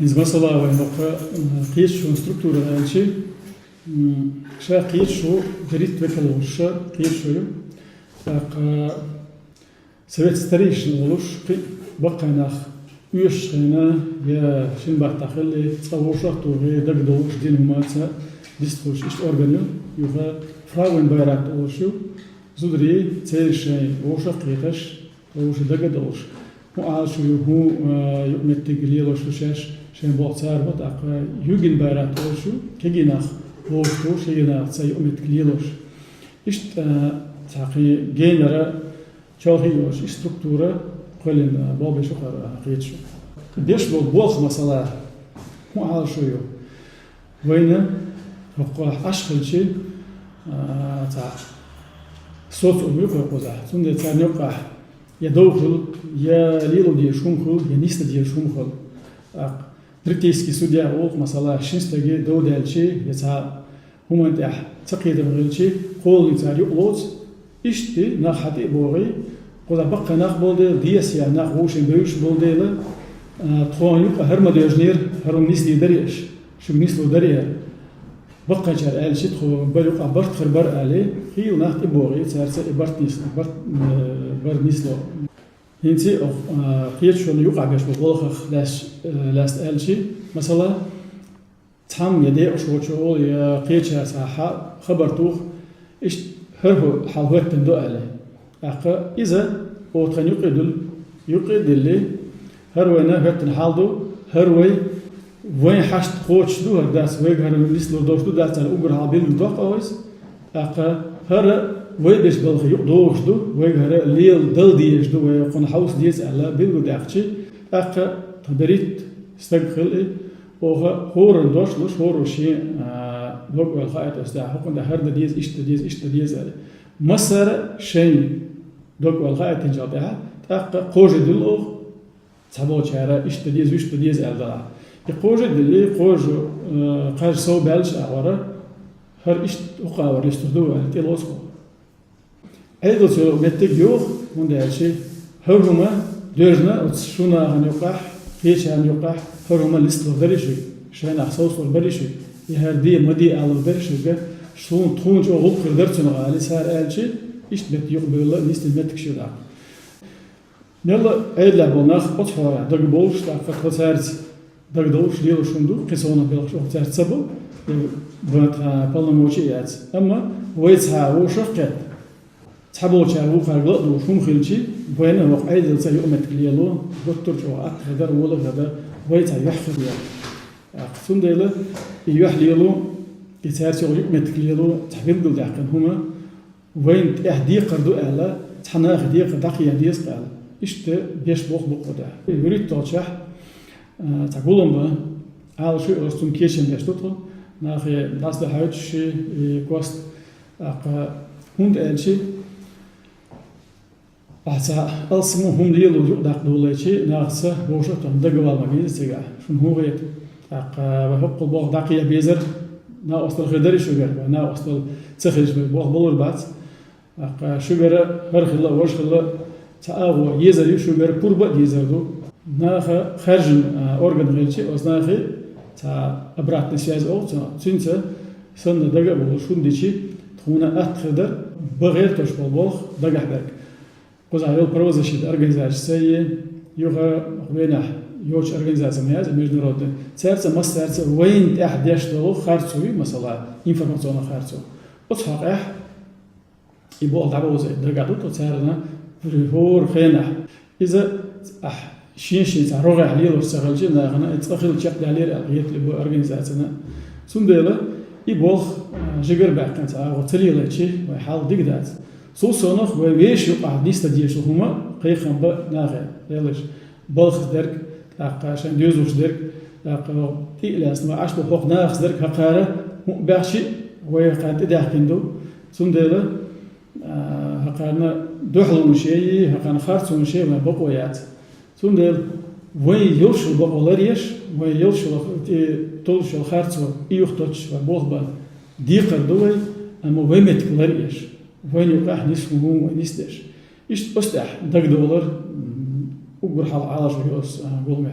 إذا مثلا وين قيس شو ستركتورة هالشي شا قيس شو دريت بكالوش قيس شو سويت ستريش نقولوش بقى ناخ يوش هنا يا شين بعتقل لي تصور توغي دقدوش دين هماتها ديستوش إيش أورجانيو يوغا فراوين بايرات أولشو زودري تيرشين وشا قيتش وش دقدوش هو عاشو هو يمتقليلوش وشاش شين بوعتار بطاق يوجين بايرات أولشو كيجيناخ وشوش يجيناخ تسا يمتقليلوش إيش تاقي جينرا شالهيوش ستركتورة قلنا بابي شو قيتشو بيش بوخ مثلا هو على شويو وين هو أشخل شيء تاع صوت أميوك يقوزه ثم تاع نوقع يدوخل يا ليلو دي شومخل يا نيست دي شومخل بريتيسكي سوديا أوق مثلا شنستجي دو دالشي يتاع هم أنت تقيد مغلشي قول تاع يقلوت إشتي ناحتي بوغي قولا بقى ناخ بولدي ديسيا ناخ ووشن بيوش بولدي لا تخوان يبقى هرما ديجنير هرم نيسلي دريش شو نيسلو دريا بقى جار آل شي تخو بيوقع برت خربر آلي خيل ناخ تبوغي تارسا برت نيسلو برت نيسلو هنتي قيت شو يوقع باش بغلخ لاست آل شي مثلا تام يدي شو يا قيت شا ساحة خبرتوخ إيش هرهو حالوات تندو آلي إذا أوتخن يقيد اللي هروينا هرتن حالدو هروي وين حشت قوتش دو هرداس ويج هر ليسلو دوش دو داس على أوجر حالبين الدوق أويس هر وي بيش بالخ يقدوش دو ويج هر ليل دل ديش دو ويقون حوس ديس على بيلو داخشي تبريت استقخل هورن دوش لوش هورو شيء دوق والخائط استاع حكم ده هرد ديز إشت ديز على مصر شيء دوك والغاية تنجابها تأقى قوجة دلوغ تحبو شعرا إشت ديز ألداء قوجة دلي قوجة قاج سو بالش أعورا هر إشت وقاور لستردو على تيلوسكو أيضا سو متك يوغ من ده الشيء هرهما دوجنا وتشونا هنيوقح هيش هنيوقح هرهما لستر دريشي شين أحسوس بريشي يهردي مدي على بريشي شلون تخونج أو غلق قدرتنا على سار آلشي إيش بيت يقبل نيست المتك شو داك يلا عيد لعبوا ناخ بطحوا دق بولش تاع فترة سارت دق دوش ديالو شندو قصونا بيلخ شو سارت سبو بنت بالموشيات أما ويتها وشقت تحبوا شعبوا خارج دو شوم خلشي بينه وقت عيد لسه يومت ليلو دكتور شو هذا ولا هذا ويتها يحفظ يا قسم ديله يحليلو يتهرسي يومت ليلو تحبيب دول داكن هما وين أهديق ردو أعلى تحنا أهديق دقي أهديق أعلى إشت بيش بوخ بقوده يريد توشح تقولهم با على شو أستون كيشن بيش تطل ناخي ناس ده هايت شيء كوست هند ألشي أحسا ألسمو هم ليلو دق دولة شيء ناخسه بوشتهم دقوال مجلس تجا شون هو غير وحق البوخ دقي بيزر نا أصل خدري شجر نا أصل تخرج بوخ بلور بات شجر هرخلا وشخلا تأوى يزر يشجر قربة يزر دو ناخ خارج أورجن غيرشي أصلا خي تا أبرات نسياز أو تا تنسى سنة دقة بول شون ديشي تخونا أتخدر بغير تشبه بوخ دقة حدك قز عيال بروزة شيد أرجنزاج سيء يوغا وينح يوش أرجنزاج مياز ميجن رود ترسى مس ترسى وين أحد يشتغل خارجوي مثلا إنفورماسيون خارجو أصحاب يبغى دعوة زي درجاتو تسارنا فريور خينه إذا شين تعرض عليه لو استغلش أنا أتأخذ شق عليه الغيت اللي بأرجنزاتنا ثم ديلا يبغى جگر بعكن تعرض تري له شيء ويحاول دقدات سو صنخ ويش يقع نيست ديش هما قيخن بناغه يلاش بالخ درك عشان ديوزوش درك لا تيلاس ما عاش بحق ناخ درك هقاره باشي ويقعد داخندو ثم ديلا هقارنا دحلون شيء هقارنا خارصون شيء ما بقويات ثم ديل وين يلشوا بقولاريش وين يلشوا تولش الخارصو يختش وبوخبا ديقر دوي أما وين متكلاريش وين يقع نسمه وين يستش إيش أستح دق دولار وقر حال على شو يقص قول